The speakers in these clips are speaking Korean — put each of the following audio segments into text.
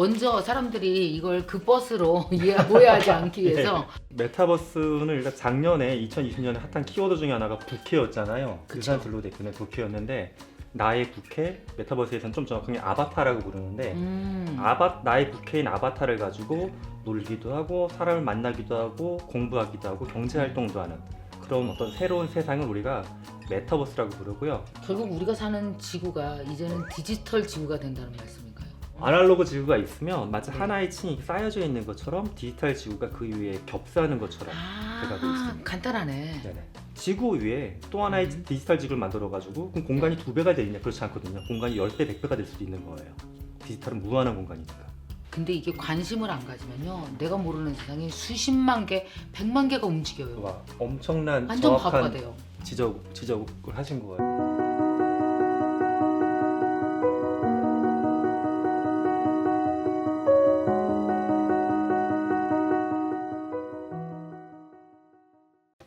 먼저 사람들이 이걸 그 버스로 오해하지 않기 위해서 메타버스는 일단 작년에 2020년에 핫한 키워드 중에 하나가 부캐였잖아요. 그쵸. 유산슬로 대표는 부캐였는데 나의 부캐, 메타버스에서는 좀 정확하게 아바타라고 부르는데 나의 부캐인 아바타를 가지고 놀기도 하고 사람을 만나기도 하고 공부하기도 하고 경제활동도 하는 그런 어떤 새로운 세상을 우리가 메타버스라고 부르고요. 결국 우리가 사는 지구가 이제는 디지털 지구가 된다는 말씀인가요? 아날로그 지구가 있으면 마치 네. 하나의 층이 쌓여져 있는 것처럼 디지털 지구가 그 위에 겹사는 것처럼 돼가고 있습니다. 간단하네. 네네. 지구 위에 또 하나의 디지털 지구를 만들어가지고 그럼 공간이 2배가 되느냐? 그렇지 않거든요. 공간이 10배, 100배가 될 수도 있는 거예요. 디지털은 무한한 공간이니까. 근데 이게 관심을 안 가지면요, 내가 모르는 세상이 수십만 개, 100만 개가 움직여요. 와, 엄청난 완전 바보가 정확한 돼요. 지적을 하신 거예요.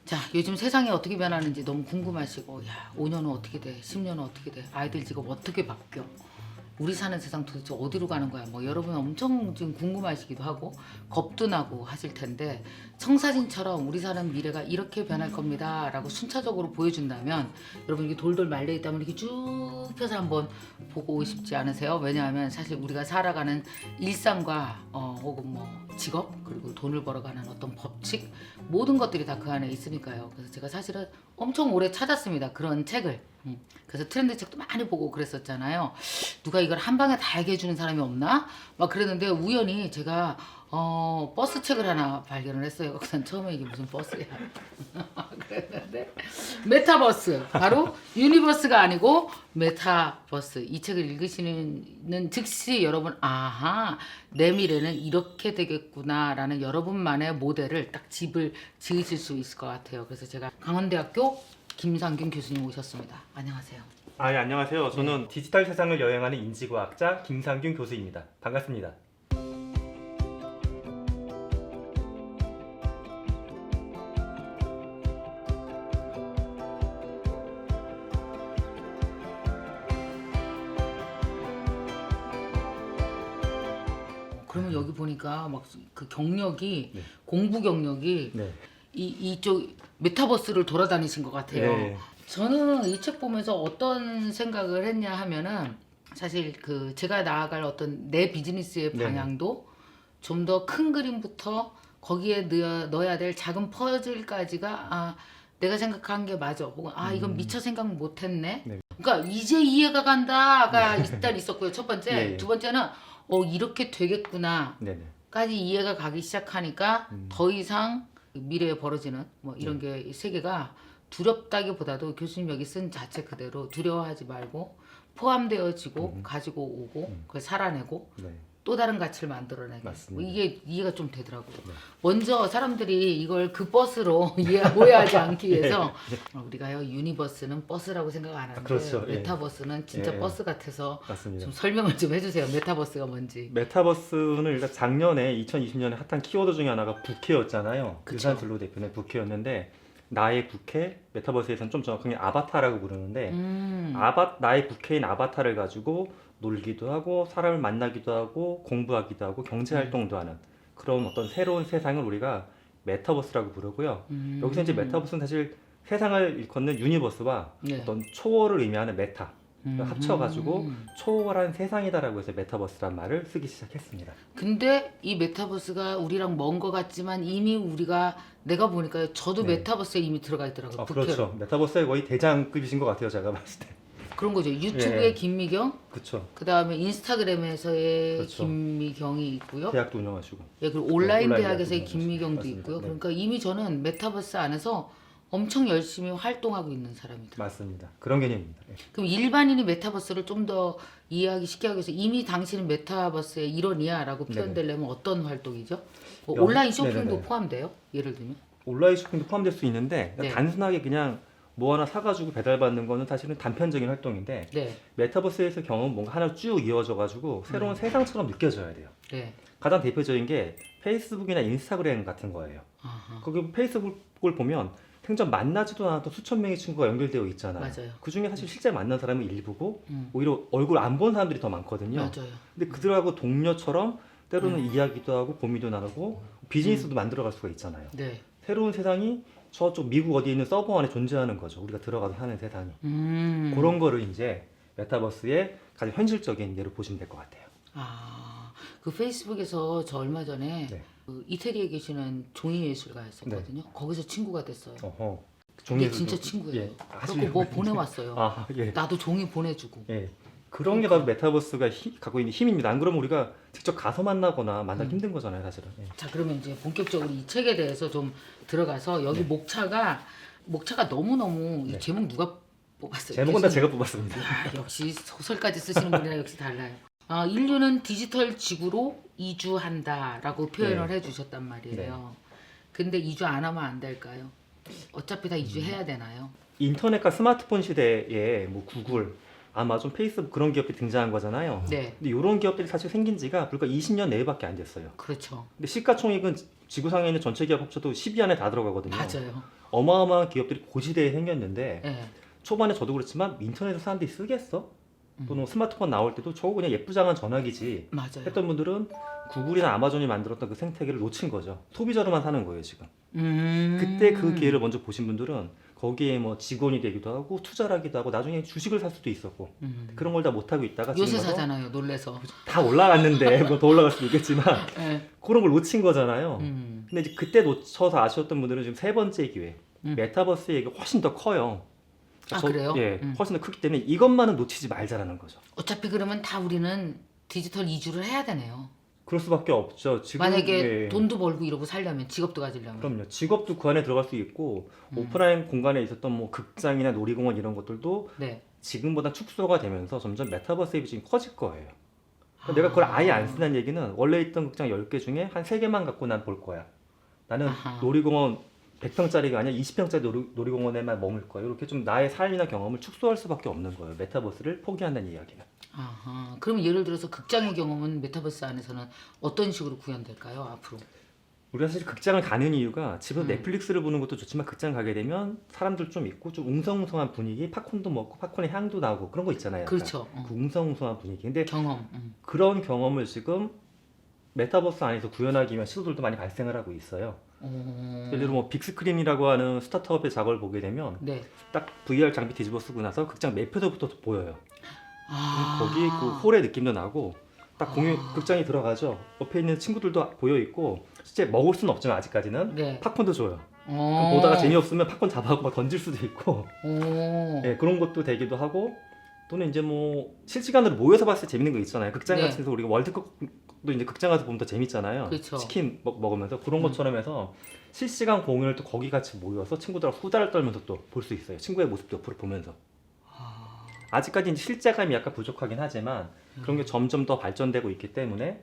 자, 요즘 세상이 어떻게 변하는지 너무 궁금하시고, 야, 5년은 어떻게 돼? 10년은 어떻게 돼? 아이들 직업 어떻게 바뀌어? 우리 사는 세상 도대체 어디로 가는 거야? 뭐 여러분 엄청 지금 궁금하시기도 하고 겁도 나고 하실 텐데, 청사진처럼 우리 사는 미래가 이렇게 변할 겁니다 라고 순차적으로 보여준다면 여러분 이게 돌돌 말려 있다면 이렇게 쭉 펴서 한번 보고 싶지 않으세요? 왜냐하면 사실 우리가 살아가는 일상과 혹은 뭐 직업 그리고 돈을 벌어가는 어떤 법칙 모든 것들이 다 그 안에 있으니까요. 그래서 제가 사실은 엄청 오래 찾았습니다. 그런 책을. 그래서 트렌드 책도 많이 보고 그랬었잖아요. 누가 이걸 한 방에 다 얘기해 주는 사람이 없나? 막 그랬는데 우연히 제가 버스 책을 하나 발견을 했어요. 그래서 처음에 이게 무슨 버스야? 그랬는데 메타버스, 바로 유니버스가 아니고 메타버스. 이 책을 읽으시는 즉시 여러분, 아하, 내 미래는 이렇게 되겠구나라는 여러분만의 모델을 딱 집을 지으실 수 있을 것 같아요. 그래서 제가 강원대학교 김상균 교수님 오셨습니다. 안녕하세요. 아, 예, 안녕하세요. 저는 디지털 세상을 여행하는 인지과학자 김상균 교수입니다. 반갑습니다. 그러면 여기 보니까 막 그 경력이 네. 공부 경력이 네. 이쪽 메타버스를 돌아다니신 것 같아요. 네. 저는 이 책 보면서 어떤 생각을 했냐 하면은 사실 그 제가 나아갈 어떤 내 비즈니스의 네. 방향도 좀 더 큰 그림부터 거기에 넣어야 될 작은 퍼즐까지가 내가 생각한 게 맞아. 혹은 이건 미처 생각 못했네. 네. 그러니까 이제 이해가 간다가 일단 있었고요. 첫 번째, 예, 예. 두 번째는 이렇게 되겠구나. 네네. 까지 이해가 가기 시작하니까 더 이상 미래에 벌어지는 뭐 이런 게 세계가 두렵다기보다도 교수님 여기 쓴 자체 그대로 두려워하지 말고 포함되어지고 가지고 오고 그걸 살아내고 네. 또 다른 가치를 만들어내고 맞습니다. 이게 이해가 좀 되더라고요. 네. 먼저 사람들이 이걸 그 버스로 오해하지 않기 위해서 우리가요 유니버스는 버스라고 생각 안 하는데 그렇죠. 예. 메타버스는 진짜 예. 버스 같아서 맞습니다. 좀 설명을 좀 해주세요. 메타버스가 뭔지. 메타버스는 일단 작년에 2020년에 핫한 키워드 중에 하나가 부캐였잖아요. 그쵸. 유산슬로 대표는 부캐였는데 나의 부캐, 메타버스에서는 좀 정확하게 아바타라고 부르는데 나의 부캐인 아바타를 가지고 놀기도 하고 사람을 만나기도 하고 공부하기도 하고 경제활동도 하는 그런 어떤 새로운 세상을 우리가 메타버스라고 부르고요. 여기서 이제 메타버스는 사실 세상을 일컫는 유니버스와 네. 어떤 초월을 의미하는 메타 합쳐가지고 초월한 세상이다라고 해서 메타버스란 말을 쓰기 시작했습니다. 근데 이 메타버스가 우리랑 먼 것 같지만 이미 우리가 내가 보니까 저도 네. 메타버스에 이미 들어가 있더라고요. 부캐로. 그렇죠. 메타버스의 거의 대장급이신 것 같아요. 제가 봤을 때. 그런 거죠. 유튜브의 예. 김미경, 그렇죠. 그 다음에 인스타그램에서의 그렇죠. 김미경이 있고요. 대학도 운영하시고. 예, 그리고 온라인 온라인 대학에서의 대학도 김미경도 맞습니다. 있고요. 네. 그러니까 이미 저는 메타버스 안에서 엄청 열심히 활동하고 있는 사람이다. 맞습니다. 그런 개념입니다. 예. 그럼 일반인이 메타버스를 좀 더 이해하기 쉽게 하기 위해서 이미 당신은 메타버스의 일원이야라고 표현되려면 어떤 활동이죠? 뭐 영- 온라인 쇼핑도 네네네. 포함돼요? 예를 들면? 온라인 쇼핑도 포함될 수 있는데 네. 단순하게 그냥 뭐 하나 사가지고 배달받는 거는 사실은 단편적인 활동인데 네, 메타버스에서 경험은 뭔가 하나 쭉 이어져가지고 새로운 세상처럼 느껴져야 돼요. 네. 가장 대표적인 게 페이스북이나 인스타그램 같은 거예요. 아하. 거기 페이스북을 보면 생전 만나지도 않았던 수천 명의 친구가 연결되어 있잖아요. 맞아요. 그 중에 사실 실제 만난 사람은 일부고 음. 오히려 얼굴 안 본 사람들이 더 많거든요. 맞아요. 근데 그들하고 동료처럼 때로는 이야기도 하고 고민도 나누고 비즈니스도 만들어갈 수가 있잖아요. 네. 새로운 세상이 저쪽 미국 어디에 있는 서버 안에 존재하는 거죠. 우리가 들어가서 사는 세상이. 그런 거를 이제 메타버스의 가장 현실적인 예로 보시면 될 것 같아요. 아, 그 페이스북에서 저 얼마 전에 네. 그 이태리에 계시는 종이예술가였었거든요. 거기서 친구가 됐어요. 어허. 이게 종이에서도- 진짜 친구예요. 예, 아주 그리고 뭐 유명한- 보내왔어요. 아, 예. 나도 종이 보내주고. 예. 그런 게 바로 메타버스가 갖고 있는 힘입니다. 안 그러면 우리가 직접 가서 만나거나 만나기 힘든 거잖아요, 사실은. 예. 자, 그러면 이제 본격적으로 이 책에 대해서 좀 들어가서 여기 목차가 너무너무 이 네. 제목 누가 뽑았어요? 제목은 다 교수님? 제가 뽑았습니다. 아, 역시 소설까지 쓰시는 분이랑 역시 달라요. 인류는 디지털 지구로 이주한다라고 표현을 해주셨단 말이에요. 근데 이주 안 하면 안 될까요? 어차피 다 이주해야 되나요? 인터넷과 스마트폰 시대에 뭐 구글, 아마존, 페이스북 그런 기업들이 등장한 거잖아요. 네, 근데 이런 기업들이 사실 생긴 지가 불과 20년 내외밖에 안 됐어요. 그렇죠. 근데 시가총액은 지구상에 있는 전체 기업 합쳐도 10위 안에 다 들어가거든요. 맞아요. 어마어마한 기업들이 고지대에 생겼는데 네. 초반에 저도 그렇지만 인터넷을 사람들이 쓰겠어? 또는 스마트폰 나올 때도 저거 그냥 예쁘장한 전화기지 맞아요. 했던 분들은 구글이나 아마존이 만들었던 그 생태계를 놓친 거죠. 소비자로만 사는 거예요, 지금. 그때 그 기회를 먼저 보신 분들은 거기에 뭐 직원이 되기도 하고 투자를 하기도 하고 나중에 주식을 살 수도 있었고 그런 걸 다 못하고 있다가 요새 지금 와서 사잖아요, 놀래서. 다 올라갔는데 뭐 더 올라갈 수도 있겠지만 네. 그런 걸 놓친 거잖아요. 음. 근데 이제 그때 놓쳐서 아쉬웠던 분들은 지금 세 번째 기회 메타버스 얘기가 훨씬 더 커요. 그래요? 예, 훨씬 더 크기 때문에 이것만은 놓치지 말자라는 거죠. 어차피 그러면 다 우리는 디지털 이주를 해야 되네요. 그럴 수밖에 없죠. 지금 만약에 예, 돈도 벌고 이러고 살려면, 직업도 가지려면. 그럼요. 직업도 그 안에 들어갈 수 있고 오프라인 공간에 있었던 뭐 극장이나 놀이공원 이런 것들도 네. 지금보다 축소가 되면서 점점 메타버스의 비중이 커질 거예요. 그러니까 내가 그걸 아예 안 쓴다는 얘기는 원래 있던 극장 10개 중에 한 3개만 갖고 난 볼 거야. 나는 아하. 놀이공원 100평짜리가 아니라 20평짜리 놀이공원에만 머물 거야. 이렇게 좀 나의 삶이나 경험을 축소할 수밖에 없는 거예요. 메타버스를 포기한다는 이야기는. 아하. 그럼 예를 들어서 극장의 경험은 메타버스 안에서는 어떤 식으로 구현될까요, 앞으로? 우리가 사실 극장을 가는 이유가 집에서 넷플릭스를 보는 것도 좋지만 극장 가게 되면 사람들 좀 있고 좀 웅성웅성한 분위기, 팝콘도 먹고 팝콘의 향도 나고 그런 거 있잖아요. 약간. 그렇죠. 그 웅성웅성한 분위기. 근데 경험. 그런 경험을 지금 메타버스 안에서 구현하기 위한 시도들도 많이 발생을 하고 있어요. 예를 들어 뭐 빅스크린이라고 하는 스타트업의 작업을 보게 되면 네. 딱 VR 장비 뒤집어 쓰고 나서 극장 매표도부터 보여요. 아. 거기 그 홀의 느낌도 나고 딱 공연 극장이 들어가죠. 옆에 있는 친구들도 보여 있고 실제 먹을 수는 없지만 아직까지는 네. 팝콘도 줘요. 그럼 어. 보다가 재미없으면 팝콘 잡아갖고 막 던질 수도 있고 오. 예, 그런 것도 되기도 하고 또는 이제 뭐 실시간으로 모여서 봤을 때 재밌는 거 있잖아요. 극장 네. 같은 데서 우리가 월드컵도 이제 극장 가서 보면 더 재밌잖아요. 그렇죠. 치킨 먹으면서 그런 것처럼 해서 실시간 공연을 또 거기 같이 모여서 친구들하고 수다를 떨면서 또 볼 수 있어요. 친구의 모습도 옆으로 보면서. 아직까지 이제 실제감이 약간 부족하긴 하지만 그런 게 점점 더 발전되고 있기 때문에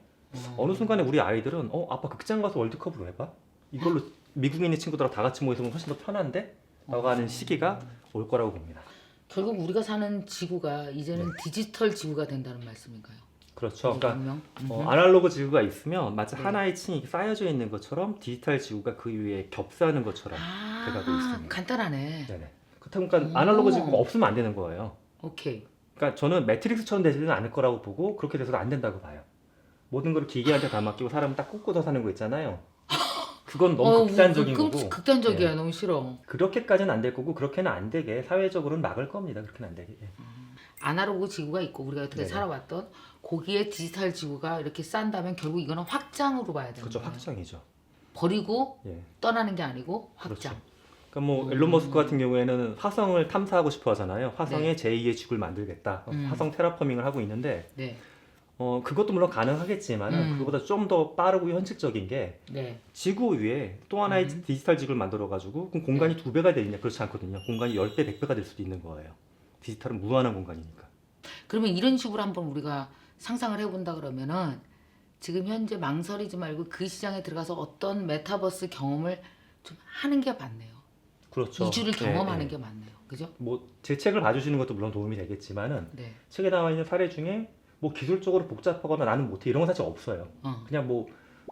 어느 순간에 우리 아이들은 아빠 극장 가서 월드컵을 왜 봐? 이걸로 미국에 있는 친구들하고 다 같이 모여서 보면 훨씬 더 편한데? 라고 하는 시기가 올 거라고 봅니다. 결국 우리가 사는 지구가 이제는 디지털 지구가 된다는 말씀인가요? 그렇죠. 그러니까 분명. 아날로그 지구가 있으면 마치 하나의 층이 쌓여져 있는 것처럼 디지털 지구가 그 위에 겹사는 것처럼 돼가고 있습니다. 간단하네. 네네. 그러니까 아날로그 지구가 없으면 안 되는 거예요. 오케이. 그러니까 저는 매트릭스처럼 되지는 않을 거라고 보고 그렇게 돼서도 안 된다고 봐요. 모든 걸 기계한테 다 맡기고 사람은 딱 꽂고서 사는 거 있잖아요. 그건 너무 극단적인 거고. 극단적이야. 예. 너무 싫어. 그렇게까지는 안 될 거고 그렇게는 안 되게 사회적으로는 막을 겁니다. 그렇게는 안 되게. 예. 아날로그 지구가 있고 우리가 어떻게 네네. 살아왔던 거기에 디지털 지구가 이렇게 쌓는다면 결국 이거는 확장으로 봐야 되는 그렇죠. 거예요. 확장이죠. 버리고 예. 떠나는 게 아니고 확장. 그렇죠. 그러니까 뭐 일론 머스크 같은 경우에는 화성을 탐사하고 싶어 하잖아요. 화성에 네. 제2의 지구를 만들겠다. 화성 테라포밍을 하고 있는데 네. 그것도 물론 가능하겠지만은 그거보다 좀 더 빠르고 현실적인 게 네. 지구 위에 또 하나의 디지털 지구를 만들어 가지고 그럼 공간이 2배가 되느냐? 그렇지 않거든요. 공간이 10배, 100배가 될 수도 있는 거예요. 디지털은 무한한 공간이니까. 그러면 이런 식으로 한번 우리가 상상을 해본다 그러면은 지금 현재 망설이지 말고 그 시장에 들어가서 어떤 메타버스 경험을 좀 하는 게 맞네요. 그렇죠. 이주를 예, 경험하는 예. 게 맞네요. 그죠? 뭐 제 책을 봐주시는 것도 물론 도움이 되겠지만은 네. 책에 나와 있는 사례 중에 뭐 기술적으로 복잡하거나 나는 못해 이런 건 사실 없어요. 그냥 뭐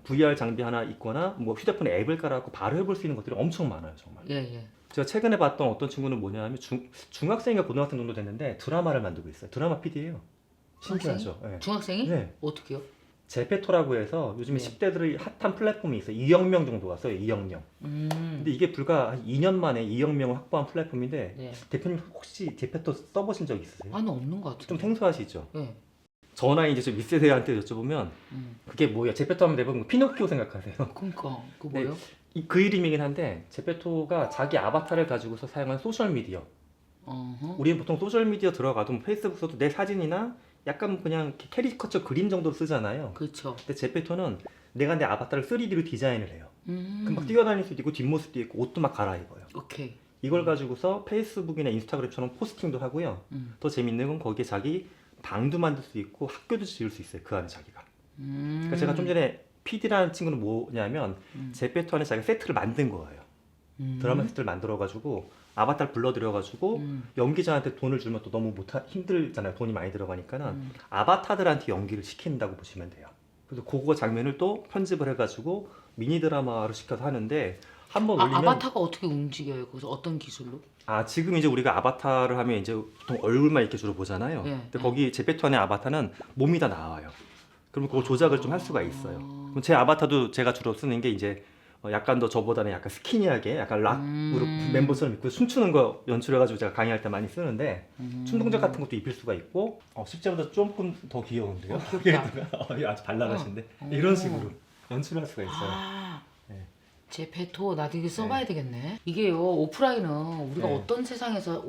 VR 장비 하나 있거나 뭐 휴대폰에 앱을 깔아갖고 바로 해볼 수 있는 것들이 엄청 많아요, 정말. 예, 예. 제가 최근에 봤던 어떤 친구는 뭐냐면 중학생인가 고등학생 정도 됐는데 드라마를 만들고 있어요. 드라마 PD예요. 신기하죠? 네. 중학생이? 네. 어떻게요? 제페토라고 해서 요즘에 네. 10대들이 핫한 플랫폼이 있어요. 2억 명 정도가 써요. 2억 명. 근데 이게 불과 한 2년 만에 2억 명을 확보한 플랫폼인데 네. 대표님 혹시 제페토 써보신 적 있으세요? 아니 없는 것 좀 같은데. 생소하시죠? 네. 저나 이제 좀 윗세대한테 여쭤보면 그게 뭐예요? 제페토 하면 대부분 피노키오 생각하세요. 그러니까 그 네. 뭐요? 그 이름이긴 한데 제페토가 자기 아바타를 가지고서 사용한 소셜 미디어. 어허. 우리는 보통 소셜 미디어 들어가도 뭐 페이스북 써도 내 사진이나 약간 그냥 이렇게 캐리커처 그림 정도로 쓰잖아요. 그렇죠. 근데 제페토는 내가 내 아바타를 3D로 디자인을 해요. 그럼 막 음. 뛰어다닐 수도 있고 뒷모습도 있고 옷도 막 갈아입어요. 오케이. 이걸 가지고서 페이스북이나 인스타그램처럼 포스팅도 하고요. 더 재밌는 건 거기에 자기 방도 만들 수 있고 학교도 지을 수 있어요. 그 안에 자기가. 그러니까 제가 좀 전에 PD라는 친구는 뭐냐면 제페토 안에 자기가 세트를 만든 거예요. 드라마 세트를 만들어가지고 아바타를 불러들여가지고 연기자한테 돈을 주면 또 너무 힘들잖아요. 돈이 많이 들어가니까는 아바타들한테 연기를 시킨다고 보시면 돼요. 그래서 그거 장면을 또 편집을 해가지고 미니 드라마로 시켜서 하는데 한번 올리면 아바타가 어떻게 움직여요? 그래서 어떤 기술로? 지금 이제 우리가 아바타를 하면 이제 보통 얼굴만 이렇게 주로 보잖아요. 예, 근데 예. 거기 제페토 안에 아바타는 몸이 다 나와요. 그럼 그거 조작을 좀 할 수가 있어요. 그럼 제 아바타도 제가 주로 쓰는 게 이제 약간 더 저보다는 약간 스키니하게 약간 락으로 멤버처럼 입고 춤추는 거 연출해가지고 제가 강의할 때 많이 쓰는데 춤 동작 같은 것도 입힐 수가 있고 실제보다 조금 더 귀여운데요. 귀엽다. 아주 발랄하신데 이런 식으로 연출할 수가 있어요. 네. 제페토 나도 이거 써봐야 되겠네. 이게요 오프라인은 우리가 네. 어떤 세상에서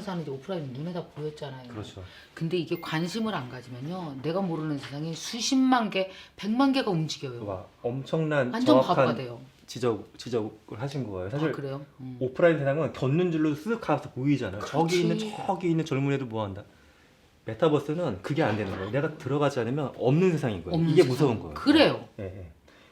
사는지 오프라인 눈에다 보였잖아요. 그렇죠. 근데 이게 관심을 안 가지면요 내가 모르는 세상에 수십만 개, 100만 개가 움직여요. 와, 엄청난 완전 바보가 정확한 돼요. 지적을 하신 거예요. 사실 그래요? 오프라인 세상은 걷는 줄로 쓱 가서 보이잖아요. 저기 그렇지. 있는 젊은 애들 뭐 한다. 메타버스는 그게 안 되는 거예요. 내가 들어가지 않으면 없는 세상인 거예요. 없는 이게 세상. 무서운 거예요. 그래요. 예, 예.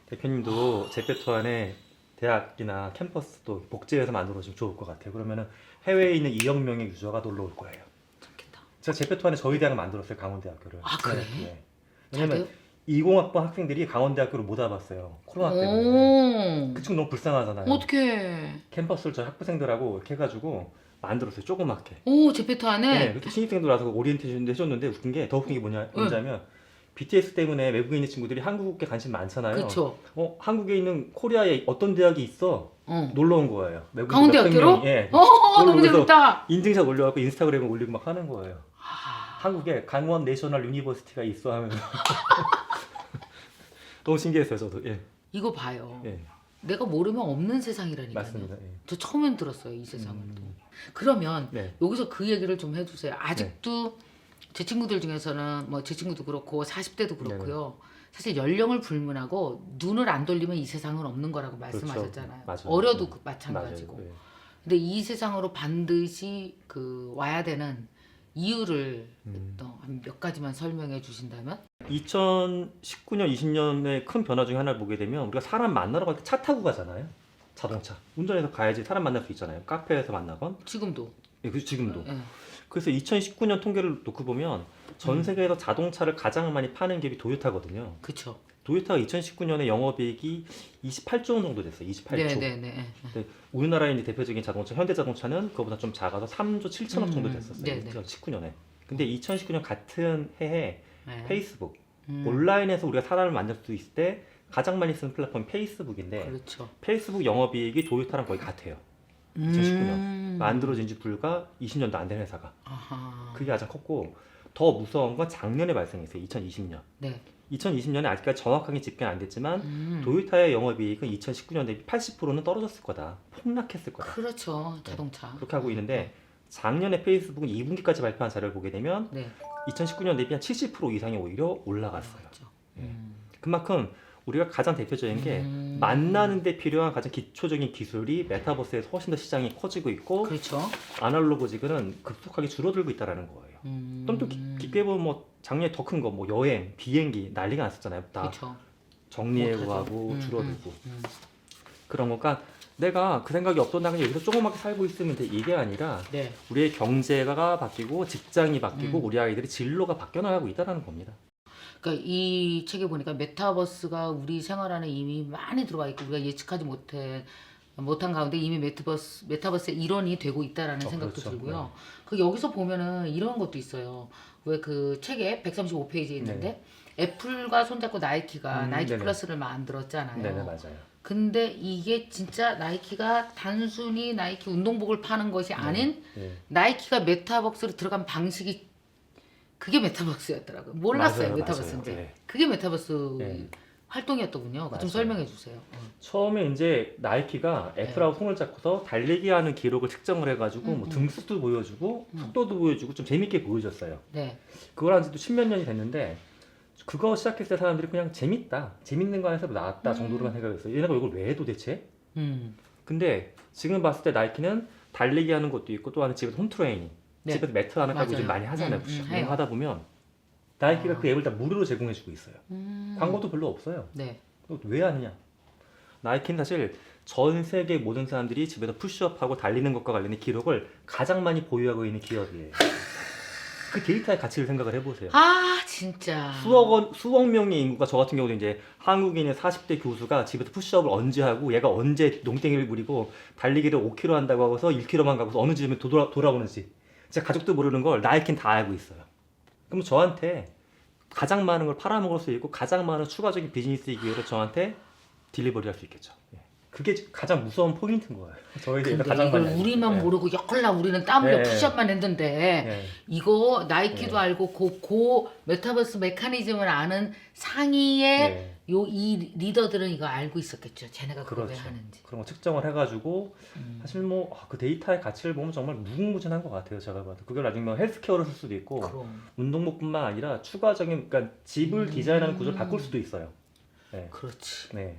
대표님도 제페토 안에 대학이나 캠퍼스도 복제해서 만들어주면 좋을 것 같아요. 그러면은 해외에 있는 2억 명의 유저가 놀러 올 거예요. 좋겠다. 제가 제페토 안에 저희 대학을 만들었어요. 강원대학교를. 아, 그래? 네. 잘 왜냐면 돼요? 20학번 학생들이 강원대학교를 못 와봤어요. 코로나 때문에. 오. 그 친구 너무 불쌍하잖아요. 어떡해. 캠퍼스를 저희 학부생들하고 이렇게 해가지고 만들었어요. 조그맣게. 오 제페토 안에? 네, 그때 신입생들 와서 오리엔테이션도 해줬는데 더 웃긴 게 뭐냐면 BTS 때문에 외국에 있는 친구들이 한국에 관심 많잖아요. 그쵸. 한국에 있는 코리아에 어떤 대학이 있어? 놀러 온 거예요. 외국인 강원대학교로? 몇백 명이, 예. 너무 놀러 오면서 재밌다. 인증샷 올려갖고 인스타그램에 올리고 막 하는 거예요. 아, 한국에 강원 내셔널 유니버시티가 있어 하면서 너무 신기했어요, 저도. 예. 이거 봐요. 예. 내가 모르면 없는 세상이라니까요. 맞습니다. 예. 저 처음엔 들었어요 이 세상을 또. 그러면 네. 여기서 그 얘기를 좀 해주세요. 아직도 제 친구들 중에서는 뭐 제 친구도 그렇고 40대도 그렇고요. 사실 연령을 불문하고 눈을 안 돌리면 이 세상은 없는 거라고 말씀하셨잖아요. 맞아요. 어려도 네. 마찬가지고. 맞아요. 예. 근데 이 세상으로 반드시 와야 되는 이유를 또 한 몇 가지만 설명해 주신다면? 2019년, 20년의 큰 변화 중에 하나를 보게 되면 우리가 사람 만나러 갈 때 차 타고 가잖아요. 자동차. 운전해서 가야지 사람 만날 수 있잖아요. 카페에서 만나건. 지금도. 예, 지금도. 예. 그래서 2019년 통계를 놓고 보면 전 세계에서 자동차를 가장 많이 파는 기업이 도요타거든요. 그쵸. 도요타가 2019년에 영업이익이 28조 원 정도 됐어요. 28조. 네네네. 근데 우리나라의 이제 대표적인 자동차, 현대자동차는 그거보다 좀 작아서 3조 7천억 정도 됐었어요. 네네. 2019년에. 근데 2019년 같은 해에 네. 페이스북, 온라인에서 우리가 사람을 만날 수 있을 때 가장 많이 쓰는 플랫폼이 페이스북인데 그렇죠. 페이스북 영업이익이 도요타랑 거의 같아요. 2019년. 만들어진 지 불과 20년도 안 된 회사가. 아하. 그게 가장 컸고 더 무서운 건 작년에 발생했어요. 2020년. 네. 2020년에 아직까지 정확하게 집계는 안 됐지만 도요타의 영업이익은 2019년 대비 80%는 떨어졌을 거다. 폭락했을 거다. 그렇죠. 자동차. 그렇게 하고 있는데 작년에 페이스북은 2분기까지 발표한 자료를 보게 되면 네. 2019년 대비 한 70% 이상이 오히려 올라갔어요. 그렇죠. 그만큼 우리가 가장 대표적인 게 만나는 데 필요한 가장 기초적인 기술이 메타버스에서 훨씬 더 시장이 커지고 있고 그렇죠. 아날로그직은 급속하게 줄어들고 있다는 거예요. 또 깊게 보면 뭐 작년에 더 큰 거 뭐 여행, 비행기 난리가 났었잖아요. 다 그렇죠. 정리해고 하고 줄어들고 그런 거니까 내가 그 생각이 없었나 그냥 여기서 조그맣게 살고 있으면 돼 이게 아니라 네. 우리의 경제가 바뀌고 직장이 바뀌고 우리 아이들의 진로가 바뀌어 나가고 있다는 겁니다. 그러니까 이 책에 보니까 메타버스가 우리 생활 안에 이미 많이 들어와 있고 우리가 예측하지 못해 못한 가운데 이미 메타버스의 일원이 되고 있다라는 생각도 그렇죠. 들고요. 그 여기서 보면은 이런 것도 있어요. 왜 그 책에 135페이지에 있는데 애플과 손잡고 나이키가 나이키 네네. 플러스를 만들었잖아요. 네네, 맞아요. 근데 이게 진짜 나이키가 단순히 나이키 운동복을 파는 것이 아닌 네. 나이키가 메타버스로 들어간 방식이 그게 메타버스였더라고요. 몰랐어요, 맞아요, 메타버스인지. 맞아요. 네. 그게 메타버스 네. 활동이었더군요. 그거 좀 맞아요. 설명해 주세요. 처음에 이제 나이키가 애플하고 손을 잡고서 달리기 하는 기록을 측정을 해가지고 뭐 등수도 보여주고 속도도 보여주고 좀 재밌게 보여줬어요. 네. 그걸 한 지도 십몇 년이 됐는데 그거 시작했을 때 사람들이 그냥 재밌다, 재밌는 거 안에서 나왔다 정도로만 생각했어요. 얘네가 이걸 왜 해 도대체? 음. 근데 지금 봤을 때 나이키는 달리기 하는 것도 있고 또 하는 집에서 홈트레이닝, 네. 집에서 매트 하나 깔고 맞아요. 좀 많이 하잖아요. 해요. 하다 보면 나이키가 그 앱을 다 무료로 제공해주고 있어요. 음. 광고도 별로 없어요. 네. 왜 하느냐? 나이키는 사실 전 세계 모든 사람들이 집에서 푸시업하고 달리는 것과 관련된 기록을 가장 많이 보유하고 있는 기업이에요. 그 데이터의 가치를 생각을 해보세요. 아, 진짜. 수억 명의 인구가 저 같은 경우도 이제 한국인의 40대 교수가 집에서 푸시업을 언제 하고 얘가 언제 농땡이를 부리고 달리기를 5km 한다고 하고서 1km만 가고서 어느 지점에 돌아오는지 제 가족도 모르는 걸 나이키는 다 알고 있어요. 그럼 저한테 가장 많은 걸 팔아먹을 수 있고 가장 많은 추가적인 비즈니스 기회를 저한테 딜리버리 할 수 있겠죠. 예. 그게 가장 무서운 포인트인 거예요. 저희가 근데 가장 이걸 많이 알고 우리만 있어요. 모르고 역할라 우리는 땀 흘려 네. 푸시업만 했는데 네. 이거 나이키도 네. 알고 고 메타버스 메커니즘을 아는 상위의 네. 이 리더들은 이거 알고 있었겠죠. 쟤네가 그걸 왜 그렇죠. 하는지. 그런 거 측정을 해가지고 사실 뭐 그 데이터의 가치를 보면 정말 무궁무진한 것 같아요. 제가 봐도 그걸 나중에 뭐 헬스케어로 쓸 수도 있고 그럼. 운동복뿐만 아니라 추가적인 그러니까 집을 디자인하는 구조를 바꿀 수도 있어요. 네. 그렇지. 네.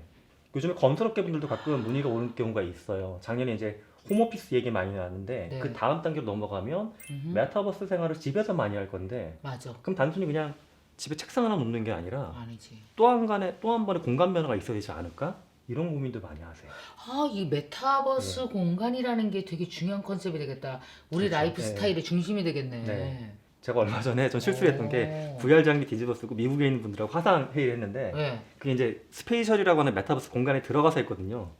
요즘에 검색업계 분들도 가끔 문의가 오는 경우가 있어요. 작년에 이제 홈오피스 얘기 많이 나왔는데 네. 그 다음 단계로 넘어가면 메타버스 생활을 집에서 많이 할 건데 맞아. 그럼 단순히 그냥 집에 책상 하나 놓는 게 아니라 아니지. 또 한 번의 공간 변화가 있어야 되지 않을까? 이런 고민도 많이 하세요. 아, 이 메타버스 공간이라는 게 되게 중요한 컨셉이 되겠다. 우리 그렇죠. 라이프 네. 스타일의 중심이 되겠네. 네. 제가 얼마 전에 전 실수했던 게 오. VR 장비 뒤집어 쓰고 미국에 있는 분들하고 화상 회의를 했는데 네. 그게 이제 스페이셜이라고 하는 메타버스 공간에 들어가서 했거든요.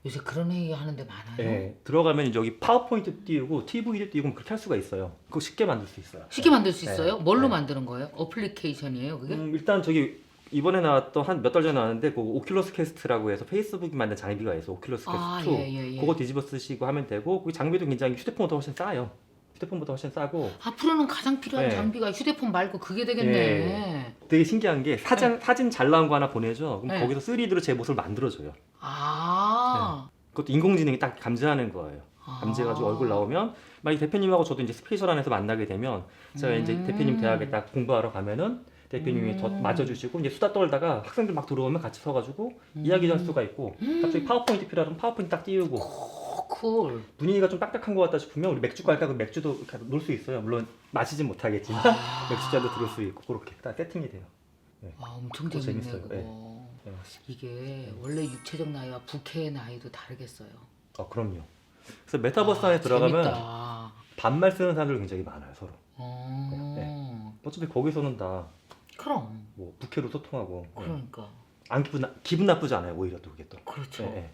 요새 그런 회의 하는데 많아요. 네. 들어가면 이제 여기 파워포인트 띄우고 TV도 띄우고 그렇게 할 수가 있어요. 그거 쉽게 만들 수 있어요. 쉽게 만들 수 네. 있어요? 뭘로 네. 만드는 거예요? 어플리케이션이에요, 그게? 일단 저기 이번에 나왔던 한 몇 달 전에 나왔는데 그 오큘러스 퀘스트라고 해서 페이스북이 만든 장비가 있어. 오큘러스 퀘스트 아, 2. 예. 그거 뒤집어 쓰시고 하면 되고 그 장비도 굉장히 휴대폰보다 훨씬 싸요. 휴대폰보다 훨씬 싸고 앞으로는 가장 필요한 네. 장비가 휴대폰 말고 그게 되겠네. 되게 신기한 게 사진 잘 나온 거 하나 보내줘. 그럼 네. 거기서 3D로 제 모습을 만들어줘요. 아. 그것도 인공지능이 딱 감지하는 거예요. 감지해가지고 얼굴 나오면 만약 대표님하고 저도 이제 스페이셜 안에서 만나게 되면 제가 이제 대표님 대학에 딱 공부하러 가면은 대표님이 더 맞춰주시고 이제 수다 떨다가 학생들 막 들어오면 같이 서가지고 이야기도 할 수가 있고 갑자기 파워포인트 필요하면 파워포인트 딱 띄우고 쿨. 분위기가 좀 딱딱한 것 같다 싶으면 우리 맥주 갈까? 그 맥주도 놓을 수 있어요. 물론 마시진 못하겠지만 맥주잔도 들을 수 있고 그렇게 딱 세팅이 돼요. 아, 엄청 그거 재밌네, 재밌어요. 그거. 네. 이게 원래 육체적 나이와 부캐의 나이도 다르겠어요. 그럼요. 그래서 메타버스 안에 들어가면 재밌다. 반말 쓰는 사람들 굉장히 많아요 서로. 어. 어차피 거기서는 다 그럼. 뭐 부캐로 소통하고 그러니까. 안 기분 나쁘지 않아요. 오히려 또 그게 또. 그렇죠. 네.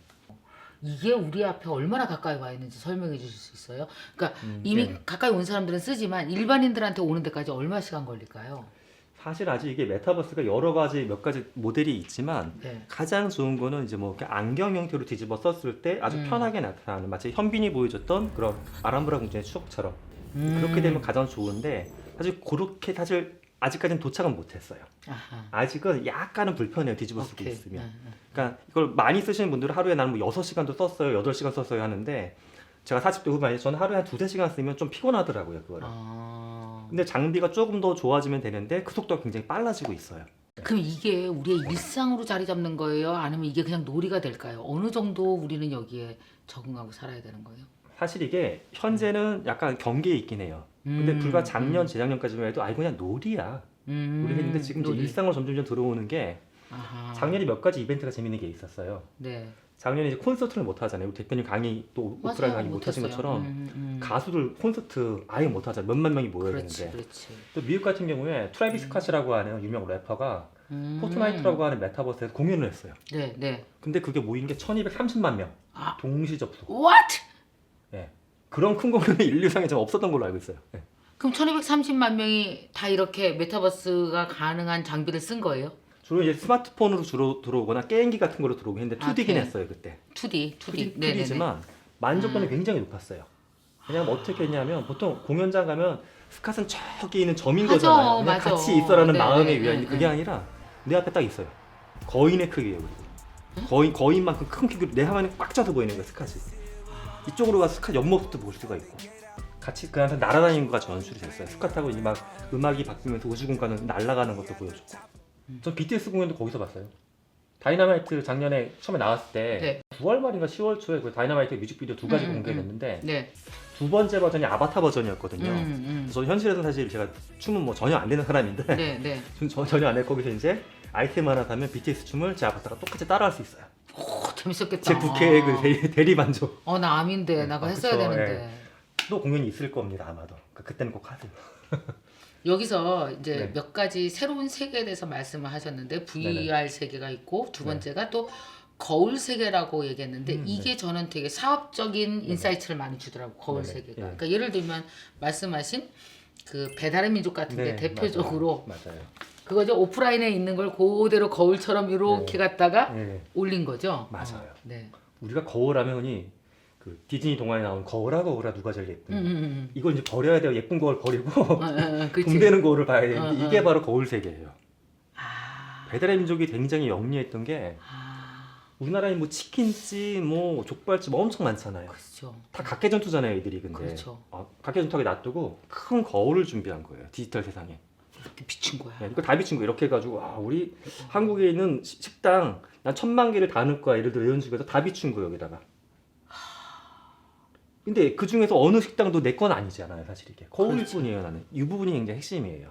이게 우리 앞에 얼마나 가까이 와 있는지 설명해 주실 수 있어요? 그러니까 이미 네. 가까이 온 사람들은 쓰지만 일반인들한테 오는 데까지 얼마 시간 걸릴까요? 사실 아직 이게 메타버스가 여러 가지 몇 가지 모델이 있지만 네. 가장 좋은 거는 이제 뭐 이렇게 안경 형태로 뒤집어 썼을 때 아주 편하게 나타나는 마치 현빈이 보여줬던 그런 아람브라 궁전의 추억처럼 그렇게 되면 가장 좋은데 사실 아직까지는 도착은 못했어요. 아하. 아직은 약간은 불편해요. 뒤집어 쓰고 오케이. 있으면. 그러니까 이걸 많이 쓰시는 분들은 하루에 나는 뭐 6시간도 썼어요. 8시간 썼어요 하는데 제가 40대 후반에 저는 하루에 한 2-3시간 쓰면 좀 피곤하더라고요. 그거를. 근데 장비가 조금 더 좋아지면 되는데 그 속도가 굉장히 빨라지고 있어요. 그럼 이게 우리의 일상으로 자리 잡는 거예요? 아니면 이게 그냥 놀이가 될까요? 어느 정도 우리는 여기에 적응하고 살아야 되는 거예요? 사실 이게 현재는 약간 경계에 있긴 해요. 근데 불과 작년, 재작년까지만 해도 그냥 놀이야. 놀이 했는데 지금 이제 놀이. 일상으로 점점 들어오는 게 아하. 작년에 몇 가지 이벤트가 재밌는 게 있었어요. 네. 작년에 이제 콘서트를 못 하잖아요. 우리 대표님 강의 또 오프라인 강의 못 하신 못했어요. 것처럼 가수들 콘서트 아예 못 하잖아요. 몇만 명이 모여야 그렇지, 되는데. 그렇지. 또 미국 같은 경우에 트래비스 스캇이라고 하는 유명 래퍼가 포트나이트라고 하는 메타버스에서 공연을 했어요. 네, 네. 근데 그게 모인 게 1230만 명. 아. 동시 접속. What? 예. 그런 큰 공룡이 인류상에 좀 없었던 걸로 알고 있어요. 예. 그럼 1230만 명이 다 이렇게 메타버스가 가능한 장비를 쓴 거예요? 주로 이제 스마트폰으로 주로 들어오거나 게임기 같은 걸로 들어오긴 했는데 2D긴 오케이. 했어요 그때. 2D. 2D지만 만족도는 굉장히 높았어요. 왜냐면 어떻게 했냐면 보통 공연장 가면 스캇은 저기 있는 점인 맞아, 거잖아요. 그냥 맞아. 같이 있어라는 네, 마음에 네, 위한 네, 그게 네. 아니라 내 앞에 딱 있어요. 거인의 크기예요. 그리고 거인만큼 큰 크기로 내 화면에 꽉 쪄서 보이는 거예요 스캇이. 이쪽으로 가서 스캇 옆모습도 볼 수가 있고 같이 그 안에서 날아다니는 것과 연출이 됐어요. 스캇하고 이 막 음악이 바뀌면서 우주 공간을 날아가는 것도 보여줬고. 전 BTS 공연도 거기서 봤어요. 다이너마이트 작년에 처음에 나왔을 때 네. 9월 말인가 10월 초에 그 다이너마이트 뮤직비디오 두 가지 공개됐는데 네. 두 번째 버전이 아바타 버전이었거든요. 저는 현실에서는 사실 제가 춤은 뭐 전혀 안 되는 사람인데 네, 네. 전혀 안 해. 거기서 이제 아이템 하나 사면 BTS 춤을 제 아바타가 똑같이 따라할 수 있어요. 오, 재밌었겠다. 제 부캐의 그 대리 만족. 나 암인데 나 그거 했어야 그쵸, 되는데. 또 공연이 있을 겁니다 아마도. 그때는 꼭 하세요. 여기서 이제 네. 몇 가지 새로운 세계에 대해서 말씀을 하셨는데 VR 네네. 세계가 있고 두 네. 번째가 또 거울 세계라고 얘기했는데 이게 네. 저는 되게 사업적인 인사이트를 많이 주더라고 거울 네네. 세계가. 예. 그러니까 예를 들면 말씀하신 그 배달의 민족 같은 게 네, 대표적으로 맞아요. 그거죠. 오프라인에 있는 걸 그대로 거울처럼 이렇게 갖다가 네. 올린 거죠. 맞아요. 네. 우리가 거울 하면 흔히 그 디즈니 동화에 나온 거울아 누가 제일 예쁜? 음. 이걸 이제 버려야 돼요. 예쁜 거울 버리고 그렇지. 돈 되는 거울을 봐야 되는데 이게 바로 거울 세계예요. 아. 배달의 민족이 굉장히 영리했던 게 우리나라에 뭐 치킨집, 뭐 족발집 엄청 많잖아요. 그렇죠. 다 각계전투잖아요, 애들이 근데. 그렇죠. 각계전투하게 놔두고 큰 거울을 준비한 거예요. 디지털 세상에. 이렇게 비춘 거야. 이거 다 비친 거 이렇게 해가지고 우리 한국에 있는 식당 난 1000만 개를 다 넣을 거야. 예를 들어 이런 식으로 해서 다 비춘 거예요, 여기다가. 근데 그 중에서 어느 식당도 내 건 아니잖아요, 사실 이게. 거울일 그렇죠. 뿐이에요, 나는. 이 부분이 굉장히 핵심이에요.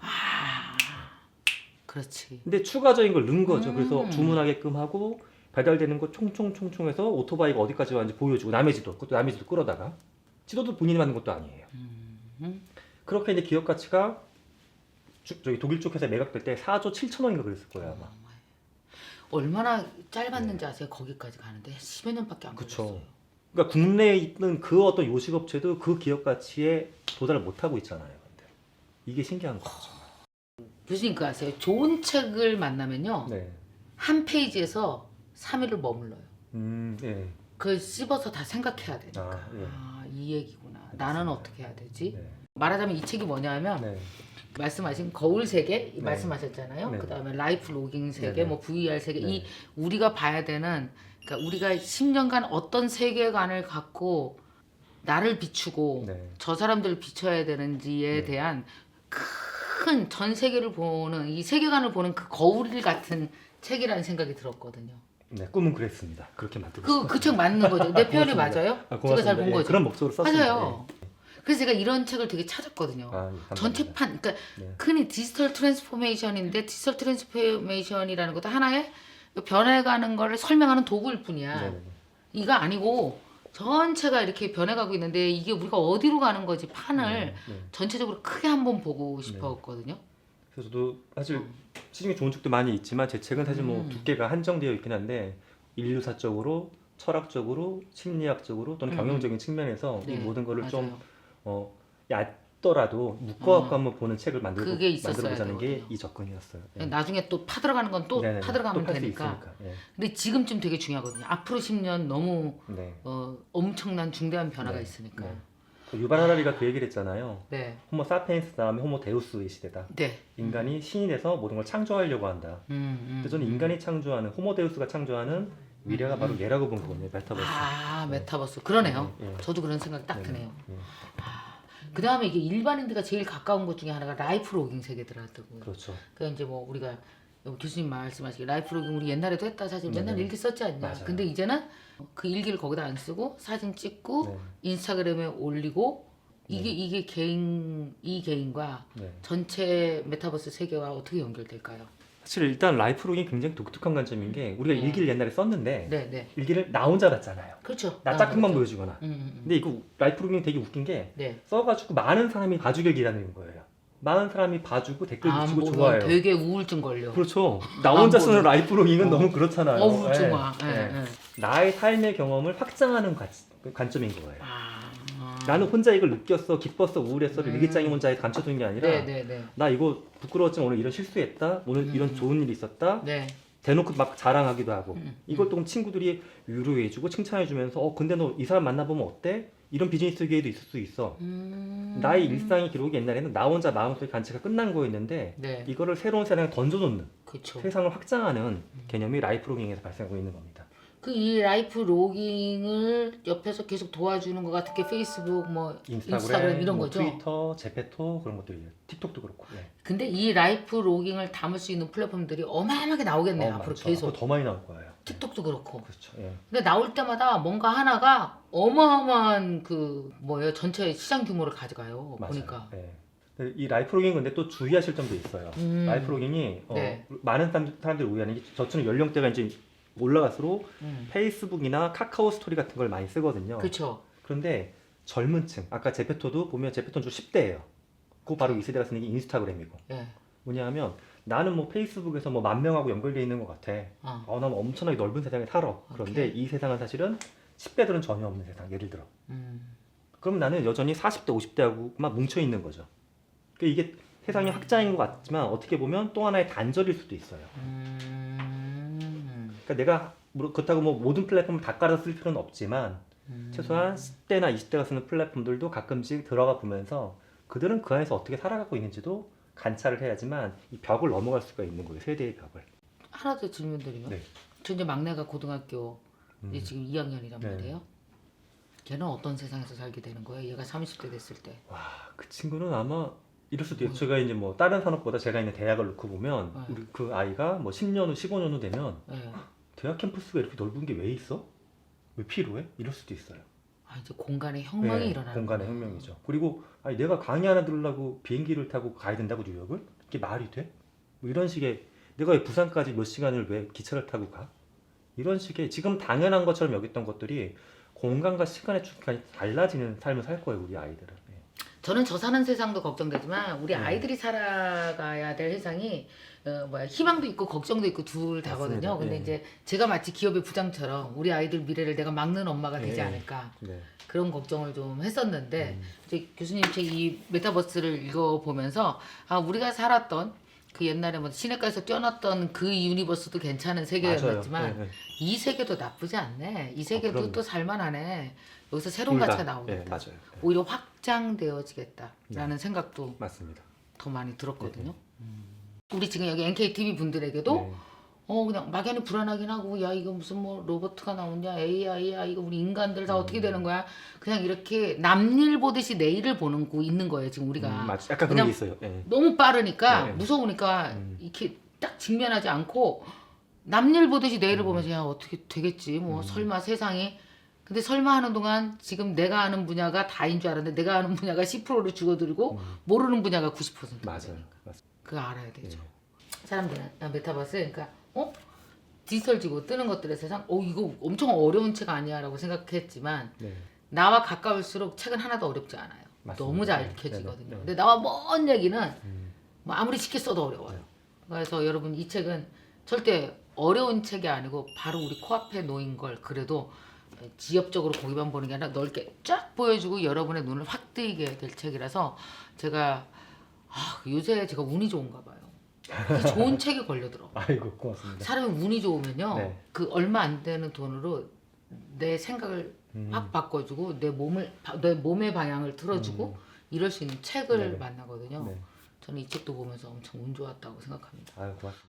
그렇지. 근데 추가적인 걸 넣은 거죠. 그래서 음. 주문하게끔 하고 배달되는 거 총총총총해서 오토바이가 어디까지 왔는지 보여주고 남의 지도 끌어다가 지도도 본인이 만든 것도 아니에요. 그렇게 이제 기업 가치가 저기 독일 쪽 회사에 매각될 때 4조 7천억인가 그랬을 거예요 아마. 얼마나 짧았는지 아세요? 거기까지 가는데 10여 년밖에 안 그쵸. 걸렸어요. 그러니까 국내에 있는 그 어떤 요식업체도 그 기업 가치에 도달을 못하고 있잖아요. 근데 이게 신기한 거죠. 교수님 그거 아세요? 좋은 책을 만나면요. 네. 한 페이지에서 3일을 머물러요. 예. 그걸 씹어서 다 생각해야 되니까. 예. 이 얘기구나. 나는 어떻게 해야 되지? 네. 말하자면 이 책이 뭐냐면 네. 말씀하신 거울 세계 네. 말씀하셨잖아요. 네. 그다음에 라이프 로깅 세계, 네. 뭐 VR 세계 네. 이 우리가 봐야 되는 그러니까 우리가 10년간 어떤 세계관을 갖고 나를 비추고 네. 저 사람들을 비춰야 되는지에 네. 대한 큰 전 세계를 보는 이 세계관을 보는 그 거울 같은 책이라는 생각이 들었거든요. 네, 꿈은 그랬습니다. 그렇게 만들고 그 책 맞는 거죠. 내 표현이 고맙습니다. 맞아요? 고맙습니다. 제가 잘 본 예, 거죠. 그런 목적으로 썼습니다. 맞아요. 그래서 제가 이런 책을 되게 찾았거든요. 예. 감사합니다. 전체판, 그러니까 네. 흔히 디지털 트랜스포메이션인데 디지털 트랜스포메이션이라는 것도 하나의 변해가는 거를 설명하는 도구일 뿐이야. 네네. 이거 아니고 전체가 이렇게 변해가고 있는데 이게 우리가 어디로 가는 거지 판을 네. 전체적으로 크게 한번 보고 싶었거든요. 그래서 저도 사실 시중에 좋은 책도 많이 있지만 제 책은 사실 뭐 두께가 한정되어 있긴 한데 인류사적으로, 철학적으로, 심리학적으로 또는 경영적인 측면에서 이 네, 모든 거를 좀 맞아요. 얕더라도 묶어갖고 한번 보는 책을 그게 있었어야 만들어보자는 게 되거든요. 이 접근이었어요. 예. 나중에 또 파들어가는 건 또 네네네. 파들어가면 또팔수 되니까. 있으니까. 예. 근데 지금쯤 되게 중요하거든요. 앞으로 10년 너무 네. 엄청난 중대한 변화가 네, 있으니까. 네. 그 유발 하라리가 그 얘기를 했잖아요. 네. 호모 사피엔스 다음에 호모 데우스의 시대다. 네. 인간이 신이 돼서 모든 걸 창조하려고 한다. 근데 저는 인간이 창조하는 호모 데우스가 창조하는 미래가 바로 얘라고 본 거거든요. 메타버스. 메타버스. 그러네요. 네. 저도 그런 생각 딱 네. 드네요. 네. 그 다음에 이게 일반인들과 제일 가까운 것 중에 하나가 라이프 로깅 세계더라고요. 그렇죠. 그러니까 이제 뭐 우리가 교수님 말씀하시기 라이프 로깅 우리 옛날에도 했다 사실 맨날 네네. 일기 썼지 않냐. 맞아요. 근데 이제는 그 일기를 거기다 안 쓰고 사진 찍고 네. 인스타그램에 올리고 이게 이 개인과 네. 전체 메타버스 세계와 어떻게 연결될까요? 사실 일단 라이프로깅이 굉장히 독특한 관점인 게 우리가 일기를 옛날에 썼는데 네. 일기를 나 혼자 봤잖아요. 그렇죠. 나 짝꿍만 그렇죠. 보여주거나. 근데 이거 라이프로깅이 되게 웃긴 게 네. 써가지고 많은 사람이 봐주길 기다리는 거예요. 많은 사람이 봐주고 댓글 붙이고 보면 좋아해요. 되게 우울증 걸려. 그렇죠. 나 혼자 안 쓰는 보면. 라이프로깅은 너무 그렇잖아요. 우울증 와. 예. 예. 나의 삶의 경험을 확장하는 관점인 거예요. 아. 나는 혼자 이걸 느꼈어, 기뻤어, 우울했어를 일기장에 혼자 감춰둔 게 아니라 네네네. 나 이거 부끄러웠지만 오늘 이런 실수했다, 오늘 이런 좋은 일이 있었다, 네. 대놓고 막 자랑하기도 하고 이걸 또 친구들이 위로해주고 칭찬해주면서 근데 너 이 사람 만나보면 어때? 이런 비즈니스 기회도 있을 수 있어. 나의 일상의 기록이 옛날에는 나 혼자 마음속의 간체가 끝난 거였는데 네. 이거를 새로운 세상에 던져놓는 그렇죠. 세상을 확장하는 개념이 라이프 로깅에서 발생하고 있는 겁니다. 그 이 라이프 로깅을 옆에서 계속 도와주는 것 같은 게 페이스북, 뭐 인스타그램 이런 뭐 거죠. 트위터, 제페토 그런 것들이에요. 틱톡도 그렇고. 예. 근데 이 라이프 로깅을 담을 수 있는 플랫폼들이 어마어마하게 나오겠네요. 앞으로 많죠. 계속. 앞으로 더 많이 나올 거예요. 틱톡도 그렇고. 그렇죠. 예. 근데 나올 때마다 뭔가 하나가 어마어마한 그 뭐예요? 전체 시장 규모를 가져가요. 맞아요. 보니까. 예. 이 라이프 로깅 근데 또 주의하실 점도 있어요. 라이프 로깅이 네. 많은 사람들이 오해하는 게 저처럼 연령대가 이제 올라갈수록 페이스북이나 카카오 스토리 같은 걸 많이 쓰거든요. 그렇죠. 그런데 젊은 층, 아까 제페토도 보면 제페토는 주로 10대예요. 그거 바로 이 세대가 쓰는 게 인스타그램이고. 예. 뭐냐 하면 나는 뭐 페이스북에서 뭐 10,000명하고 연결되어 있는 것 같아. 난 엄청나게 넓은 세상에 살아. 그런데 이 세상은 사실은 10대들은 전혀 없는 세상. 예를 들어. 그럼 나는 여전히 40대, 50대하고만 뭉쳐 있는 거죠. 그러니까 이게 세상의 확장인 것 같지만 어떻게 보면 또 하나의 단절일 수도 있어요. 그러니까 내가 그렇다고 뭐 모든 플랫폼을 다 깔아 쓸 필요는 없지만 최소한 10대나 20대가 쓰는 플랫폼들도 가끔씩 들어가 보면서 그들은 그 안에서 어떻게 살아가고 있는지도 관찰을 해야지만 이 벽을 넘어갈 수가 있는 거예요. 세대의 벽을. 하나 더 질문 드리면 네. 저 이제 막내가 고등학교 이제 지금 2학년이란 네. 말이에요. 걔는 어떤 세상에서 살게 되는 거예요? 얘가 30대 됐을 때. 와, 그 친구는 아마 이럴 수도 있어요. 제가 이제 뭐 다른 산업보다 제가 있는 대학을 놓고 보면 우리 그 아이가 뭐 10년 후, 15년 후 되면 네. 대학 캠퍼스가 이렇게 넓은 게 왜 있어? 왜 필요해? 이럴 수도 있어요. 아, 이제 공간의 혁명이 네, 일어나는 공간의 거예요. 혁명이죠. 그리고 아니, 내가 강의 하나 들으려고 비행기를 타고 가야 된다고 뉴욕을? 이게 말이 돼? 뭐 이런 식의 내가 왜 부산까지 몇 시간을 왜 기차를 타고 가? 이런 식의 지금 당연한 것처럼 여겼던 것들이 공간과 시간의 축이 달라지는 삶을 살 거예요, 우리 아이들은. 네. 저는 저 사는 세상도 걱정되지만 우리 아이들이 살아가야 될 세상이 희망도 있고 걱정도 있고 둘 다거든요. 맞습니다. 근데 예. 이제 제가 마치 기업의 부장처럼 우리 아이들 미래를 내가 막는 엄마가 되지 예. 않을까 네. 그런 걱정을 좀 했었는데 이제 교수님 책 이 메타버스를 읽어보면서 우리가 살았던 그 옛날에 뭐 시내가에서 뛰어났던 그 유니버스도 괜찮은 세계였지만 맞아요. 네. 이 세계도 나쁘지 않네. 이 세계도 그럼요. 또 살만하네. 여기서 새로운 둘 다. 가치가 나오겠다. 네, 맞아요. 네. 오히려 확장되어지겠다라는 생각도 맞습니다. 더 많이 들었거든요. 우리 지금 여기 NKTV 분들에게도 네. 그냥 막연히 불안하긴 하고 야 이거 무슨 뭐 로봇가 나오냐 AI야 이거 우리 인간들 다 어떻게 되는 거야 그냥 이렇게 남일 보듯이 내일을 보는 거 있는 거예요 지금 우리가 맞아. 약간 그런 그냥 게 있어요. 네. 너무 빠르니까 네. 무서우니까 이렇게 딱 직면하지 않고 남일 보듯이 내일을 보면서 야 어떻게 되겠지 뭐 설마 세상이 근데 설마 하는 동안 지금 내가 아는 분야가 다인 줄 알았는데 내가 아는 분야가 10%로 줄어들고 모르는 분야가 90%. 맞아요. 맞습니다. 그거 알아야 되죠. 네. 사람들은 메타버스 그러니까 디지털 지구 뜨는 것들의 세상 이거 엄청 어려운 책 아니야라고 생각했지만 네. 나와 가까울수록 책은 하나도 어렵지 않아요. 맞습니다. 너무 잘 네. 읽혀지거든요. 네. 근데 나와 먼 얘기는 뭐 아무리 쉽게 써도 어려워요. 그래서 여러분 이 책은 절대 어려운 책이 아니고 바로 우리 코앞에 놓인 걸 그래도 지엽적으로 거기만 보는 게 아니라 넓게 쫙 보여주고 여러분의 눈을 확 뜨이게 될 책이라서 제가 요새 제가 운이 좋은가 봐요. 이 좋은 책이 걸려들어. 아이고 고맙습니다. 사람이 운이 좋으면요, 네. 그 얼마 안 되는 돈으로 내 생각을 확 바꿔주고 내 몸의 방향을 틀어주고 이럴 수 있는 책을 네네. 만나거든요. 네. 저는 이 책도 보면서 엄청 운 좋았다고 생각합니다. 아유 고맙습니다.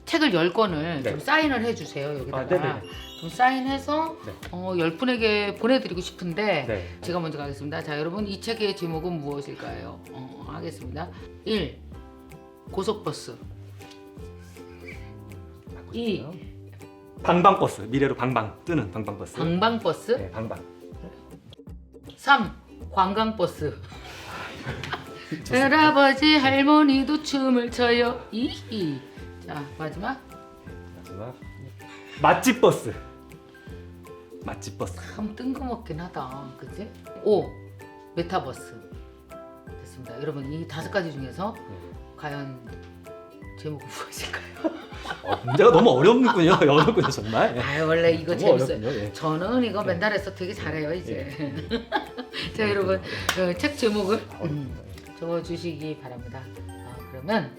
책을 10권을 네. 좀 사인을 해주세요 여기다가. 네네네. 좀 사인해서 네. 10분에게 보내드리고 싶은데 네. 제가 먼저 가겠습니다. 자 여러분 이 책의 제목은 무엇일까요? 하겠습니다. 1. 고속버스. 2. 방방버스. 미래로 방방 뜨는 방방버스. 방방버스. 네, 방방. 3. 관광버스. 할아버지 할머니도 춤을 춰요. 2. 자 마지막 마지막 맛집 버스. 맛집 버스. 참 뜬금없긴 하다. 그치? 5. 메타버스. 됐습니다. 여러분 이 5가지 중에서 과연 제목은 무엇일까요? 문제가 너무 어렵군요. 어렵군요 정말. 아 원래 이거 너무 재밌어요. 어렵군요, 예. 저는 이거 네. 맨날 해서 되게 잘해요 이제. 자 네, 여러분 예. 책 제목을 어렵군요. 적어주시기 바랍니다. 그러면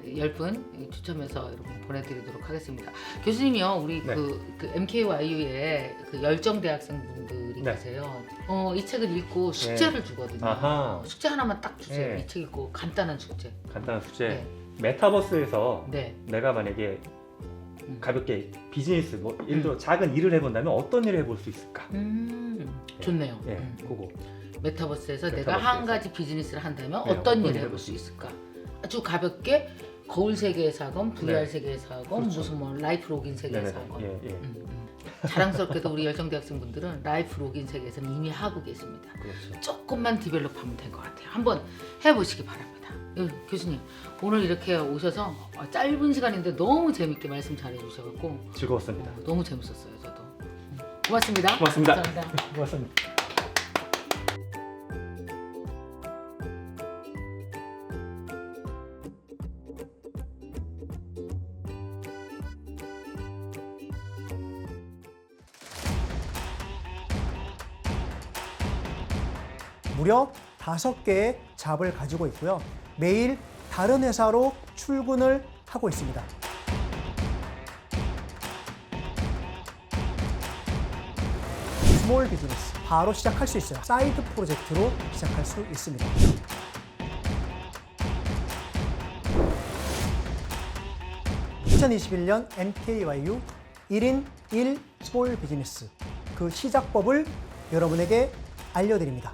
10분 추첨해서 여러분 보내드리도록 하겠습니다. 교수님이요, 우리 네. 그 MKYU에 그 열정 대학생분들이 네. 계세요. 이 책을 읽고 숙제를 주거든요. 아하. 숙제 하나만 딱 주세요. 네. 이 책 읽고 간단한 숙제. 간단한 숙제. 네. 메타버스에서 네. 내가 만약에 음. 가볍게 비즈니스 뭐 예를 들어 작은 일을 해본다면 어떤 일을 해볼 수 있을까? 좋네요. 예, 그거. 메타버스에서 내가 메타버스에서. 한 가지 비즈니스를 한다면 네, 어떤 어떤 일을 일을 해볼 해볼 수 수 있을까? 아주 가볍게 거울 세계에서 하건 VR 네. 세계에서 하건 그렇죠. 무슨 뭐 라이프 로긴 세계에서 네네네. 하건 예, 예. 자랑스럽게도 우리 열정 대학생분들은 라이프 로긴 세계에서는 이미 하고 계십니다. 그렇죠. 조금만 디벨롭하면 될 것 같아요. 한번 해보시기 바랍니다. 교수님 오늘 이렇게 오셔서 짧은 시간인데 너무 재밌게 말씀 잘해주셔서 즐거웠습니다. 너무 재밌었어요. 저도 고맙습니다. 고맙습니다. 감사합니다. 고맙습니다. 무려 5개의 잡을 가지고 있고요. 매일 다른 회사로 출근을 하고 있습니다. 스몰 비즈니스 바로 시작할 수 있어요. 사이드 프로젝트로 시작할 수 있습니다. (2021년) MKYU 1인 1 스몰 비즈니스 그 시작법을 여러분에게 알려드립니다.